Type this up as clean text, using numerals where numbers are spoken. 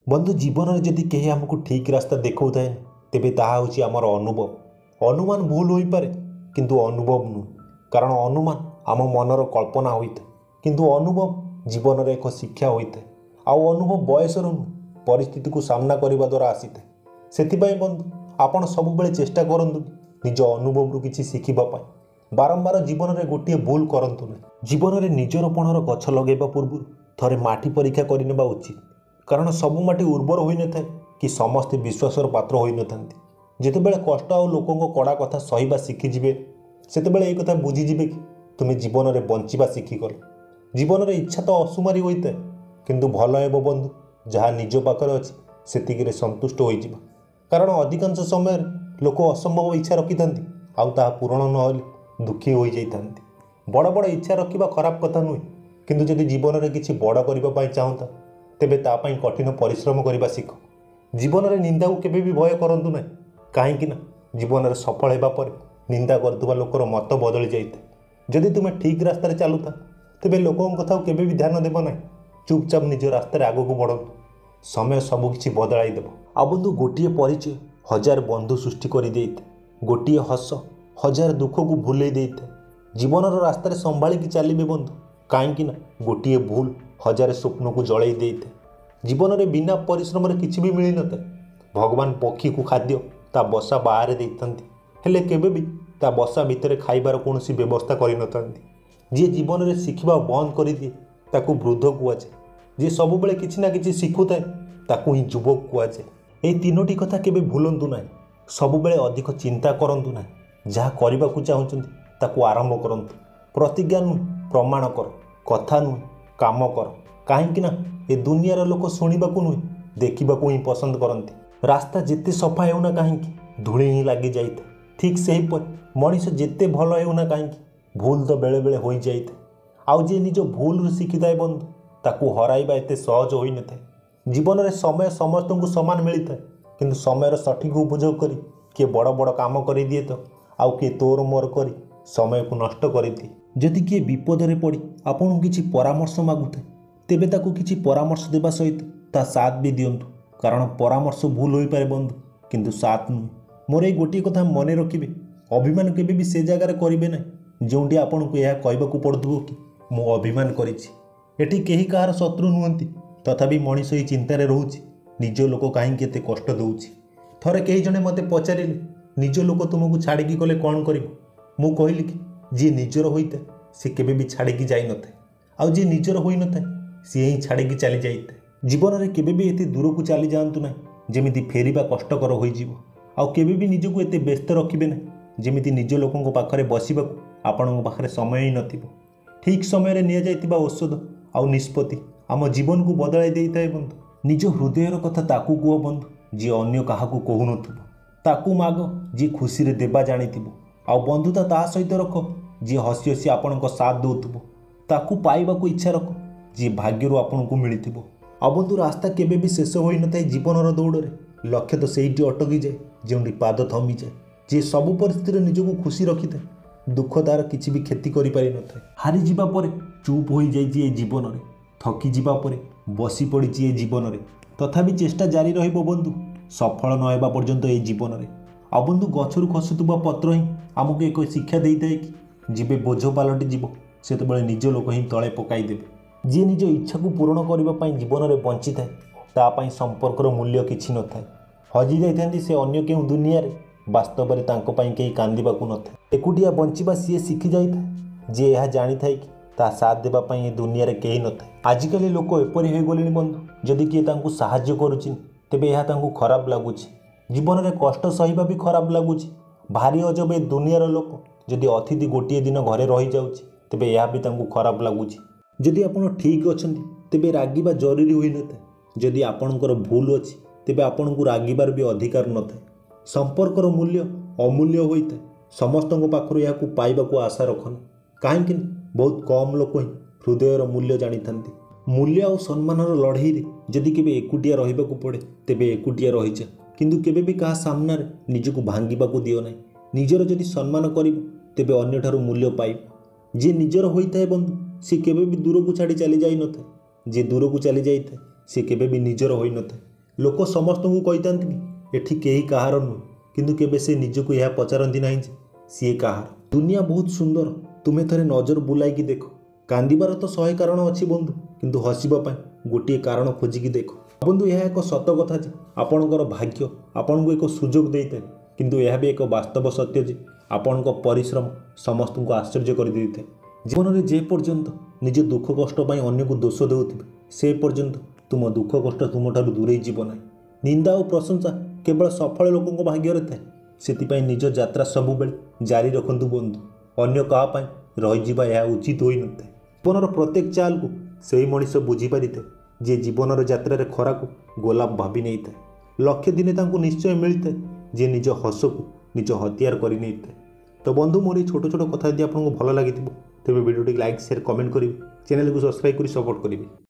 बंधु जीवन में जदि कहीं आमको ठीक रास्ता देखा थाए तेबे ताहा होछि आमर अनुभव। अनुमान भूल हो पारे किंतु अनुभव नुह, कारण अनुमान आम मनर कल्पना होता किंतु अनुभव जीवन में एक शिक्षा होता है। आउ अनुभव बयसर नुह, परिस्थिति को सामना करने द्वारा आसी था। से बंधु आपण सब चेष्टा करूँ निज अनुभव रु किछि शिखिबा बारंबार जीवन में गोटे भूल करंतु ना। जीवन में निजरपणर गछ लगेबा पूर्व थरे माटी परीक्षा करनेबा उचित, कारण सबु माटी उर्वर होई न थाए कि समस्ते विश्वासर पात्र होई न थांती। जेतेबेले कष्ट आ लोकों कड़ा कथा सहीबा शिखिजिबे सेतेबेले एक कथा बुझीजिबे कि तुमे जीवन में बंचिबा शिखिगल। जीवन में इच्छा तो असुमारी होता है किंतु भल हेबो बंधु जहाँ निज पाखरे अछि सेतिकिरे संतुष्ट होइजिबा, कारण अधिकांश समय लोक असंभव इच्छा रखिथांती आउ ताहा पूरण न होले दुखी होई जाइथांती। बड़ बड़ इच्छा रखिबा खराब कथा नुहे, किंतु जदि जीवन में किछि बड़ करिबा पई चाहता तेबे ता पई कठिन परिश्रम करबा शिख। जीवन में निंदा को केबे भी भय करंतु ना, काहेकि ना जीवन में सफल हेबा पर निंदा करथुबा लोकर मत बदली जाइते। जदि तुमे ठीक रास्ता चलुता तेबे लोकों कथा केबे भी ध्यान देब ना, चुपचाप निज रास्ता आगो को बढ़ंतु, समय सबकिछि बदलाई देब। आ बंधु गोटे परिचय हजार बंधु सृष्टि कर देते, गोटे हस हजार दुख को भूले देते। जीवन रास्तार संभाली कि चलिए बंधु, कहीं गोटे भूल हजार स्वप्न को जलई देते। जीवन में बिना परिश्रम किसी भी मिल न था। भगवान पक्षी को खाद्य ता बसा बाहर हेले केबे भी ता बसा भितर खाइबार कौन व्यवस्था कर जी जीवन में शिखा बंद कर दिए ताकू वृद्ध कहुए, जी सब बेले किसी ना कि शिखुए ताकू ही युवक कहुए। ये तीनोटी कथा केबे भूलंतु ना, सब बेले अधिक चिंता करंतु ना, जहाँ करने को चाहते ताकू आरंभ करंतु। प्रतिज्ञा नुह प्रमाण कर, कथा नुह काम कर, कहीं ए दुनियार लोक शुणा नुहे देखा ही पसंद करती। रास्ता जिते सफा होना कहीं धूली ही लगी जाए, ठीक से मनीष जिते भल होना कहीं भूल तो बेले बेले हो जाए। आउ जी निज भूल शिखि थाए बंधु ताकू हराइबा एते सहज होई न थाए। जीवन में समय समस्त को समान मिलता है, किंतु समय सठिक उपयोग करी किए बड़ बड़ काम कर दिए तो आउ किए तोर मोर करी समय को नष्ट कर दिए। जदि किए विपद में पड़ी आपन किसी परामर्श मागुए तेबे ताकू किसी परामर्श देवा सहित ता साथ भी दिंतु, कारण परामर्श भूल हो पारे बंधु किंतु साथ नुहे। मोर ये गोटे कथा मन रखिए, अभिमान केबे भी से जगार करेंगे ना जोटी आपन को यह कहवाक पड़ुव कि मु अभिमान करिछि। एठी केही कहार शत्रु नुहंती, तथापि मनीष ही चिंतार रोचे निज लोक कहीं केते कष्ट दौची। थरे कई जने मते पचारिले निज लोक तुमको छाड़िकी गले कौन कर, मु कहली कि जी निजर होता सी केबे भी छाड़िकी जाई नथे, आउ जी निजर होई नथे सी ही छाड़िकी चली जाइए। जीवन में केबे भी एते दूर को चली जातु ना जमी फेरवा कष्टकर हो आउ केबे भी निजको एते व्यस्त रखिबे ना जमी निज लोकों पाखरे बसवाक आपण पाखरे समय ही नथिबो। ठीक समय नि जाइतिबा औषध आउ निष्पत्ति आम जीवन को बदलाई देई थाए बंधु। निज हृदयर कथा ताकू कह बंधु जी अन्य काहाकू कहू नथिबो, ताकू माग जी खुशी रे देबा जानिथिबो, आउ बंधुता ता सहित रख जी हसी हसी आपणक साथ दउथिबो, ताकू पाइबाकू इच्छा रख जी भाग्यरू आपनको मिलिथिबो। आ बंधु रास्ता केबे भी शेष होई नथाय जीवनर दौड़े, लक्ष्य तो सेठी अटकी जाए जोंटी पाद थमी जाए। जी सब परिस्थिति निजको खुशी रखी थाए, दुख तार किसी भी क्षति करि पारि नथाय। हारी जिबा परे चुप हो जाइए जीवन में, थकी जिबा परे बसी पड़ी ए जीवन में, तथापि चेष्टा जारी रहिबो बंधु सफल न हेबा पर्यंत ए जीवन में। आ बंधु गछरु खसुवा पत्र ही आमको एक शिक्षा देता है कि जीवे बोझ पलटि जीव से निज लोक ही तले पकाई देबे। जी निज इच्छा को पूरण करने जीवन में बंची थाए तापाई संपर्कर मूल्य किछि न थाए। हजि जाइथांती से अन्य केउ दुनिया रे, वास्तव में तांको पई केही कांदिबाकू न थाए। एकुटिया बंचिबा सीए शिखि जाइथाए, जे यह जानी थाए कि ता साथ देबा पई ए दुनिया रे केही न थाए। आजिकल लोक एपरि हो गलेनी बंधु, जदि किए तांको साहाय्य करुछि तेबे यह तांको खराब लागुछि। जीवन में कष्ट सहिबा भी खराब लगुच। भारी अजब ए दुनियार लोक जदि अतिथि गोटे दिन घरे रही जाउछि तेबे यह भी तांको खराब लगुच। जदि आपण ठीक अछंती तेबे रागिबा जरूरी होई नଥାଏ। जदि आपणकर भूल अछि तेबे आपणको रागिबार भी अधिकार नଥାଏ। संपर्कर मूल्य अमूल्य होइଥାଏ। समस्तଙ୍କ पाखरु याकू पाइबाकू आशा रखनी, काहेकि बहुत कम लोक ही हृदयर मूल्य जानिथांती। मूल्य और सम्मानर लड़ाई रे जदि केबे एकुटिया रहिबाकू पड़े तेबे एकुटिया रहिजा, किंतु केबे भी कहा सामना रे निजको भांगिबाकू दियो नाही। निजर जदि सम्मान करिबो तेबे अन्य ठारू मूल्य पाइबो। जे निजर होइଥାଏ बंधु से केबे भी दूर को छाड़ी चली जाई नଥାଏ। जे दूर को चली जाइଥାଏ से केबे भी निजर होई नଥାଏ। ଲୋକ ସମସ୍ତଙ୍କୁ କହିଥାନ୍ତି କି ଏଠି କେହି କାହାର ନୁହେଁ, କିନ୍ତୁ କେବେ ସେ ନିଜକୁ ଏହା ପଚାରନ୍ତି ନାହିଁ ଯେ ସିଏ କାହାର। ଦୁନିଆ ବହୁତ ସୁନ୍ଦର, ତୁମେ ଥରେ ନଜର ବୁଲାଇକି ଦେଖ। କାନ୍ଦିବାର ତ 100 କାରଣ ଅଛି ବନ୍ଧୁ, କିନ୍ତୁ ହସିବା ପାଇଁ ଗୋଟିଏ କାରଣ ଖୋଜିକି ଦେଖ। ବନ୍ଧୁ, ଏହା ଏକ ସତ କଥା ଯେ ଆପଣଙ୍କର ଭାଗ୍ୟ ଆପଣଙ୍କୁ ଏକ ସୁଯୋଗ ଦେଇଥାଏ, କିନ୍ତୁ ଏହା ବି ଏକ ବାସ୍ତବ ସତ୍ୟ ଯେ ଆପଣଙ୍କ ପରିଶ୍ରମ ସମସ୍ତଙ୍କୁ ଆଶ୍ଚର୍ଯ୍ୟ କରିଦେଇଥାଏ। ଜୀବନରେ ଯେ ପର୍ଯ୍ୟନ୍ତ ନିଜ ଦୁଃଖ କଷ୍ଟ ପାଇଁ ଅନ୍ୟକୁ ଦୋଷ ଦେଉଥିବେ, ସେ ପର୍ଯ୍ୟନ୍ତ ତୁମ ଦୁଃଖ କଷ୍ଟ ତୁମଠାରୁ ଦୂରେଇ ଯିବ ନାହିଁ। ନିନ୍ଦା ଓ ପ୍ରଶଂସା କେବଳ ସଫଳ ଲୋକଙ୍କ ଭାଗ୍ୟରେ ଥାଏ। ସେଥିପାଇଁ ନିଜ ଯାତ୍ରା ସବୁବେଳେ ଜାରି ରଖନ୍ତୁ ବନ୍ଧୁ। ଅନ୍ୟ କାହା ପାଇଁ ରହିଯିବା ଏହା ଉଚିତ ହୋଇନଥାଏ। ଜୀବନର ପ୍ରତ୍ୟେକ ଚାଲକୁ ସେହି ମଣିଷ ବୁଝିପାରିଥାଏ ଯିଏ ଜୀବନର ଯାତ୍ରାରେ ଖରାକୁ ଗୋଲାପ ଭାବି ନେଇଥାଏ। ଲକ୍ଷ୍ୟ ଦିନେ ତାଙ୍କୁ ନିଶ୍ଚୟ ମିଳିଥାଏ ଯିଏ ନିଜ ହସକୁ ନିଜ ହତିଆର କରି ନେଇଥାଏ। ତ ବନ୍ଧୁ, ମୋର এই ଛୋଟ ଛୋଟ କଥା ଯଦି ଆପଣଙ୍କୁ ଭଲ ଲାଗିଥିବ ତେବେ ଭିଡ଼ିଓଟିକୁ ଲାଇକ୍ ସେୟାର କମେଣ୍ଟ କରିବେ, ଚ୍ୟାନେଲକୁ ସବସ୍କ୍ରାଇବ୍ କରି ସପୋର୍ଟ କରିବେ।